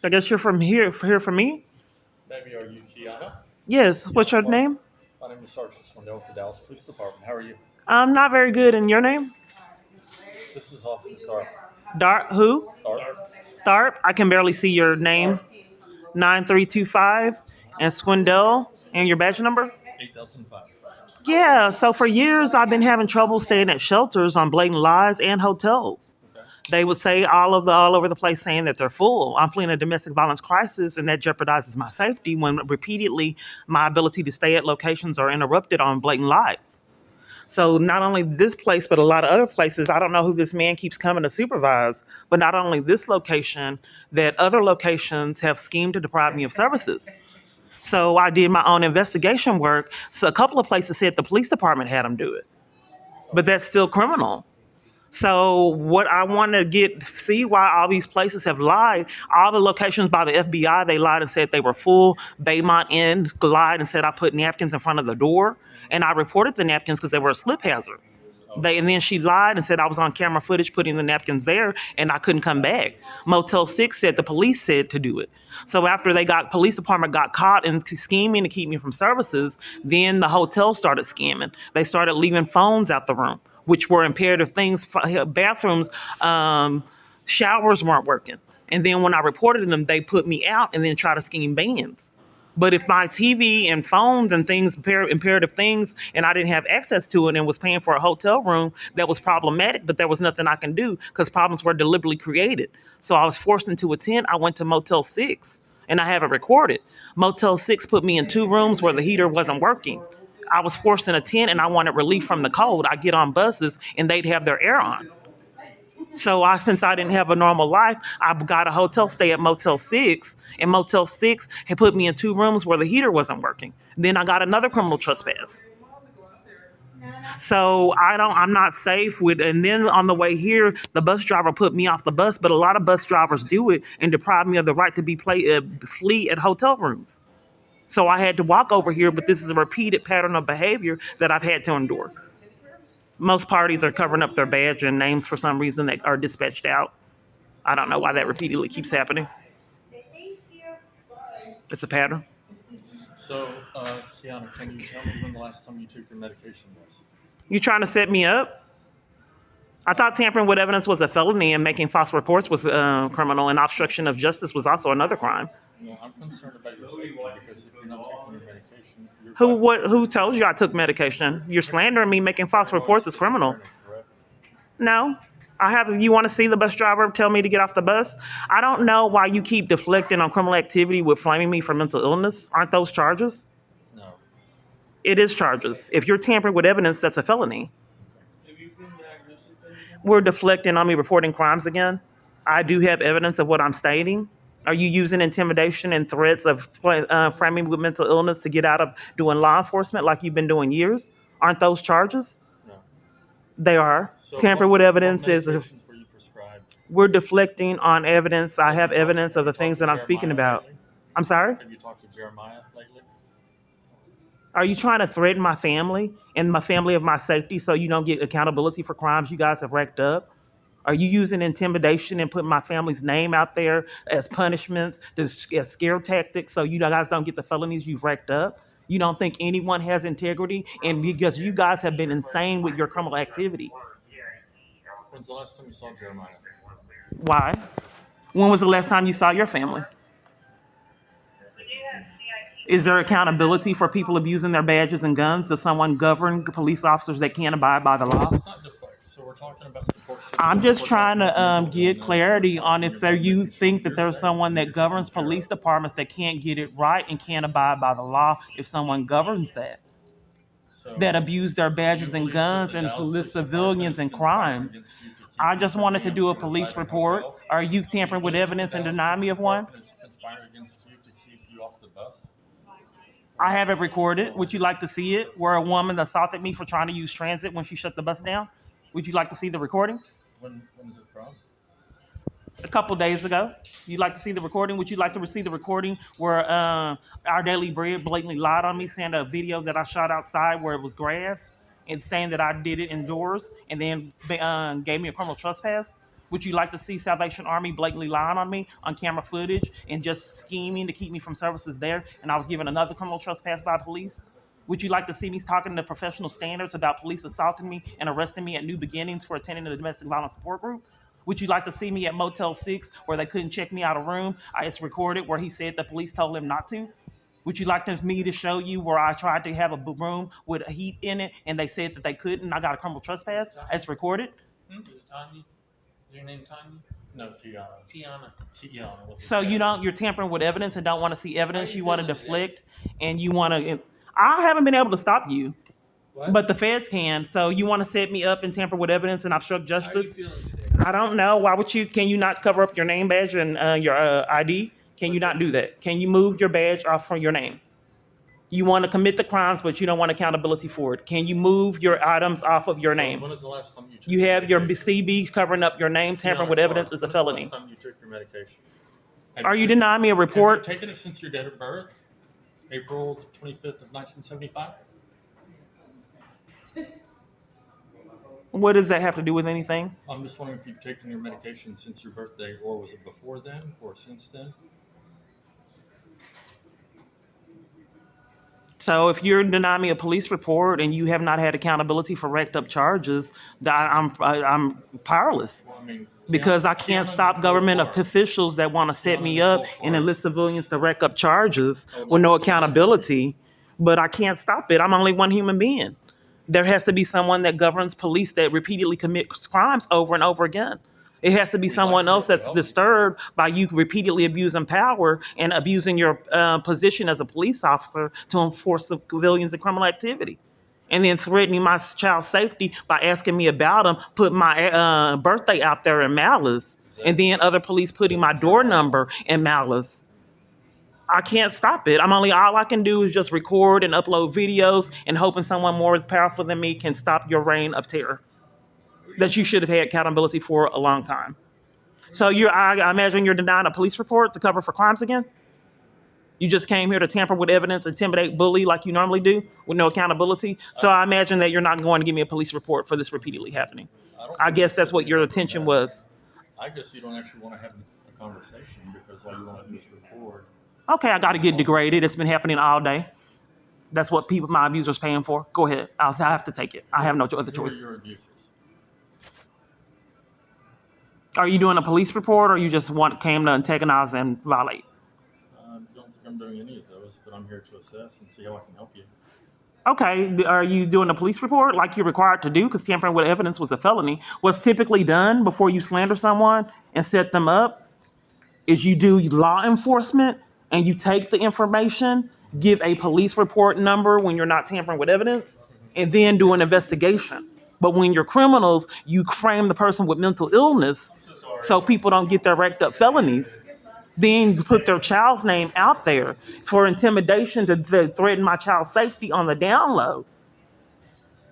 I guess you're from here for me? Maybe are you Kiana? Yes. What's your Well, name? my name is Sergeant Swindell with the Dallas Police Department. How are you? I'm not very good. And your name? This is Officer Tharp. Dart who? Tharp? Tharp. I can barely see your name. Tharp? 9325 and Swindell and your badge number? 8005. Yeah, so for years I've been having trouble staying at shelters on blatant lies and hotels. Okay. They would say all over the place saying that they're full. I'm fleeing a domestic violence crisis and that jeopardizes my safety when repeatedly my ability to stay at locations are interrupted on blatant lies. So not only this place, but a lot of other places, I don't know who this man keeps coming to supervise, but not only this location, that other locations have schemed to deprive me of services. So I did my own investigation work. So a couple of places said the police department had them do it, but that's still criminal. So what I want to see why all these places have lied. All the locations by the FBI, they lied and said they were full. Baymont Inn lied and said I put napkins in front of the door, and I reported the napkins because they were a slip hazard. And then she lied and said I was on camera footage putting the napkins there and I couldn't come back. Motel 6 said the police said to do it. So after police department got caught in scheming to keep me from services, then the hotel started scamming. They started leaving phones out the room, which were imperative things. Bathrooms, showers weren't working. And then when I reported them, they put me out and then tried to scheme bans. But if my TV and phones and things, imperative things, and I didn't have access to it and was paying for a hotel room, that was problematic, but there was nothing I can do because problems were deliberately created. So I was forced into a tent. I went to Motel 6 and I have it recorded. Motel 6 put me in two rooms where the heater wasn't working. I was forced in a tent and I wanted relief from the cold. I get on buses and they'd have their air on. So since I didn't have a normal life, I got a hotel stay at Motel 6, and Motel 6 had put me in two rooms where the heater wasn't working. Then I got another criminal trespass. So I'm not safe with, and then on the way here, the bus driver put me off the bus, but a lot of bus drivers do it and deprive me of the right to flee at hotel rooms. So I had to walk over here, but this is a repeated pattern of behavior that I've had to endure. Most parties are covering up their badge and names for some reason that are dispatched out. I don't know why that repeatedly keeps happening. It's a pattern. So, Kiana, can you tell me when the last time you took your medication was? You trying to set me up? I thought tampering with evidence was a felony and making false reports was criminal, and obstruction of justice was also another crime. Well, I'm concerned about your safety because if you're not taking your medication, Who told you I took medication? You're slandering me. Making false reports is criminal. No. You want to see the bus driver tell me to get off the bus? I don't know why you keep deflecting on criminal activity with flaming me for mental illness. Aren't those charges? No. It is charges. If you're tampering with evidence, that's a felony. We're deflecting on me reporting crimes again. I do have evidence of what I'm stating. Are you using intimidation and threats of framing with mental illness to get out of doing law enforcement like you've been doing years? Aren't those charges? No. They are. So Tamper with evidence what medications were you prescribed? We're deflecting on evidence. I have evidence of the things that I'm speaking about. Lately? I'm sorry? Have you talked to Jeremiah lately? Are you trying to threaten my family and my family of my safety so you don't get accountability for crimes you guys have racked up? Are you using intimidation and putting my family's name out there as punishments, as scare tactics, so you guys don't get the felonies you've racked up? You don't think anyone has integrity, and because you guys have been insane with your criminal activity. When's the last time you saw Jeremiah? Why? When was the last time you saw your family? Is there accountability for people abusing their badges and guns? Does someone govern police officers that can't abide by the law? It's not deflect. So we're talking about support systems. I'm just trying to get clarity on if you think that there's someone that governs police departments that can't get it right and can't abide by the law. If someone governs that abuse their badges and guns and list civilians and crimes. I just wanted to do a police report. Are you tampering with evidence and denying me of one? Conspiring against you to keep you off the bus? I have it recorded. Would you like to see it? Where a woman assaulted me for trying to use transit when she shut the bus down? Would you like to see the recording? When is it from? A couple days ago. You'd like to see the recording? Would you like to see the recording where Our Daily Bread blatantly lied on me, saying a video that I shot outside where it was grass and saying that I did it indoors and then gave me a criminal trespass? Would you like to see Salvation Army blatantly lying on me on camera footage and just scheming to keep me from services there, and I was given another criminal trespass by police? Would you like to see me talking to professional standards about police assaulting me and arresting me at New Beginnings for attending a domestic violence support group? Would you like to see me at Motel 6 where they couldn't check me out of room? It's recorded where he said the police told him not to. Would you like me to show you where I tried to have a room with a heat in it and they said that they couldn't? I got a criminal trespass. It's recorded. Is it Tanya? Is your name Tanya? No, Tiana. Tiana. So you're tampering with evidence and don't want to see evidence. You want to deflect and you want to. I haven't been able to stop you. What? But the feds can. So you want to set me up and tamper with evidence and obstruct How are you justice? feeling today? I don't know. Why would you? Can you not cover up your name badge and your ID? Can you not do that? Can you move your badge off from your name? You want to commit the crimes, but you don't want accountability for it. Can you move your items off of your name? When was the last time you took You your have your medication? CBs covering up your name. Tampering with evidence is a felony. When was the last time you took your medication? Are you denying me a report? Have you taken it since your date of birth? April 25th of 1975? What does that have to do with anything? I'm just wondering if you've taken your medication since your birthday, or was it before then, or since then? So if you're denying me a police report and you have not had accountability for racked up charges, I'm powerless. Well, I mean, Because I can't stop government officials that want to set me up and enlist civilians to rack up charges with no accountability, but I can't stop it. I'm only one human being. There has to be someone that governs police that repeatedly commits crimes over and over again. It has to be someone else that's disturbed by you repeatedly abusing power and abusing your position as a police officer to enforce civilians and criminal activity. And then threatening my child's safety by asking me about them, put my birthday out there in malice, and then other police putting my door number in malice. I can't stop it. All I can do is just record and upload videos and hoping someone more powerful than me can stop your reign of terror that you should have had accountability for a long time. So I imagine you're denying a police report to cover for crimes again? You just came here to tamper with evidence, intimidate, bully like you normally do with no accountability. So I imagine that you're not going to give me a police report for this repeatedly happening. I guess that's what your intention was. I guess you don't actually want to have a conversation because all you want to do is record. Okay, I got to get degraded. It's been happening all day. That's what my abusers paying for. Go ahead. I have to take it. I have no other Who are choice. your abusers? Are you doing a police report or you just came to antagonize and violate? I don't think I'm doing any of those, but I'm here to assess and see how I can help you. Okay, are you doing a police report like you're required to do? Because tampering with evidence was a felony. What's typically done before you slander someone and set them up is you do law enforcement and you take the information, give a police report number when you're not tampering with evidence, and then do an investigation. But when you're criminals, you frame the person with mental illness so people don't get their racked up felonies. Then you put their child's name out there for intimidation to threaten my child's safety on the down low.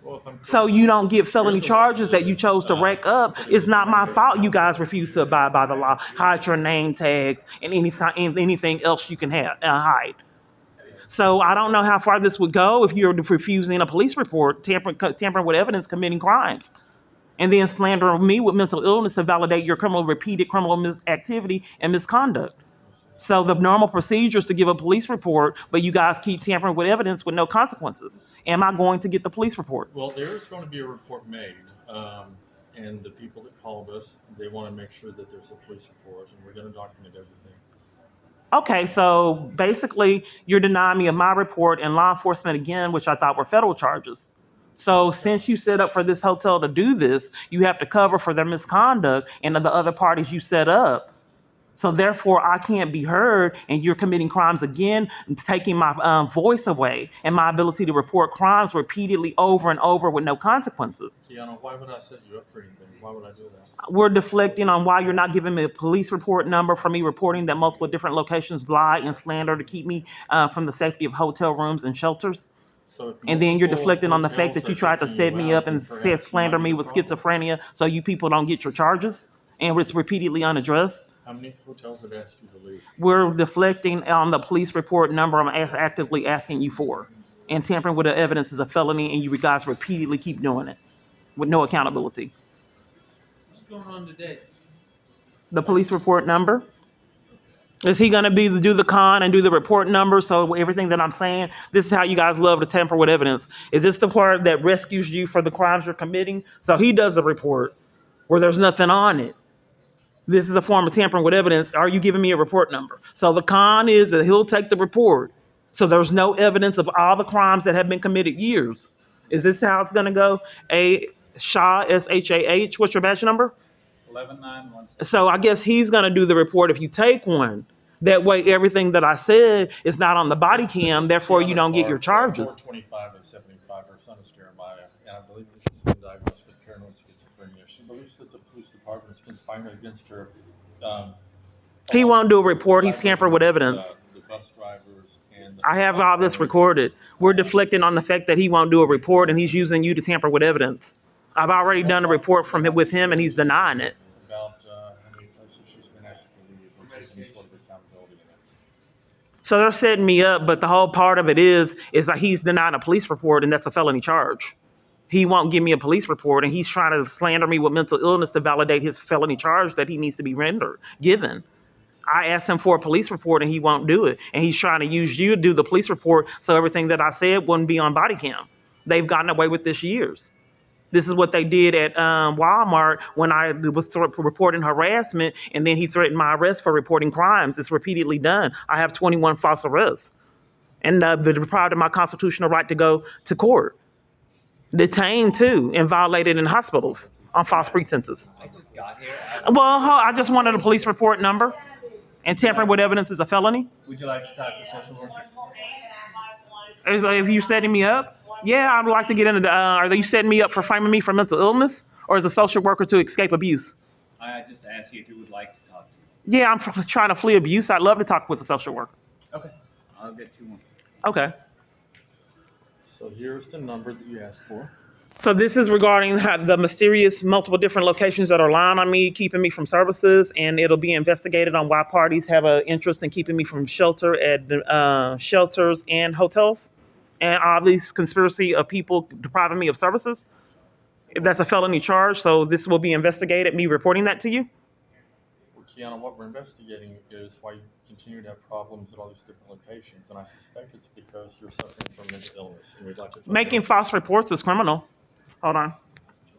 Well, if I'm So you don't get felony charges that you chose to rack up. It's not my fault you guys refuse to abide by the law. Hide your name tags and anything else you can hide. So I don't know how far this would go if you're refusing a police report, tampering with evidence, committing crimes, and then slandering me with mental illness to validate your repeated criminal activity and misconduct. So the normal procedure is to give a police report, but you guys keep tampering with evidence with no consequences. Am I going to get the police report? Well, there is going to be a report made, and the people that called us, they want to make sure that there's a police report, and we're going to document everything. Okay, so basically you're denying me of my report and law enforcement again, which I thought were federal charges. So since you set up for this hotel to do this, you have to cover for their misconduct and the other parties you set up. So therefore, I can't be heard, and you're committing crimes again, taking my voice away and my ability to report crimes repeatedly over and over with no consequences. Tiana, why would I set you up for anything? Why would I do that? We're deflecting on why you're not giving me a police report number for me reporting that multiple different locations lie and slander to keep me from the safety of hotel rooms and shelters. So And then you're deflecting on the fact that you tried to set me up and slander me with schizophrenia so you people don't get your charges, and it's repeatedly unaddressed. How many hotels have asked you to leave? We're deflecting on the police report number I'm actively asking you for. And tampering with the evidence is a felony, and you guys repeatedly keep doing it with no accountability. What's going on today? The police report number. Is he going to do the con and do the report number? So everything that I'm saying, this is how you guys love to tamper with evidence. Is this the part that rescues you for the crimes you're committing? So he does the report where there's nothing on it. This is a form of tampering with evidence. Are you giving me a report number? So the con is that he'll take the report. So there's no evidence of all the crimes that have been committed years. Is this how it's going to go? A Shah, SHAH. What's your badge number? 11916. So I guess he's going to do the report if you take one. That way, everything that I said is not on the body cam. Therefore, you don't get your charges. 425 and 75. Her son is Jeremiah, and I believe that she's been diagnosed with paranoid schizophrenia. She believes that the police department is conspiring against her. He won't do a report. He's tampering with evidence. The bus drivers and I have all this recorded. We're deflecting on the fact that he won't do a report, and he's using you to tamper with evidence. I've already done a report with him, and he's denying it. About how many places she's been asked to leave or take any sort of accountability in it. So they're setting me up, but the whole part of it is that he's denying a police report, and that's a felony charge. He won't give me a police report, and he's trying to slander me with mental illness to validate his felony charge that he needs to be given. I asked him for a police report, and he won't do it. And he's trying to use you to do the police report so everything that I said wouldn't be on body cam. They've gotten away with this years. This is what they did at Walmart when I was reporting harassment, and then he threatened my arrest for reporting crimes. It's repeatedly done. I have 21 false arrests, and deprived of my constitutional right to go to court. Detained, too, and violated in hospitals on false pretenses. I just got here. Well, I just wanted a police report number, and tampering with evidence is a felony. Would you like to talk to social worker? If you're setting me up, yeah, I'd like to get into are you setting me up for framing me for mental illness, or is a social worker to escape abuse? I just asked you if you would like to talk to me. Yeah, I'm trying to flee abuse. I'd love to talk with a social worker. Okay, I'll get you one. Okay. So here's the number that you asked for. So this is regarding the mysterious multiple different locations that are lying on me, keeping me from services, and it'll be investigated on why parties have an interest in keeping me from shelter at shelters and hotels, and all these conspiracy of people depriving me of services. That's a felony charge, so this will be investigated, me reporting that to you. Well, Kiana, what we're investigating is why you continue to have problems at all these different locations, and I suspect it's because you're suffering from mental illness, and we'd like to talk Making about false reports is criminal. Hold on.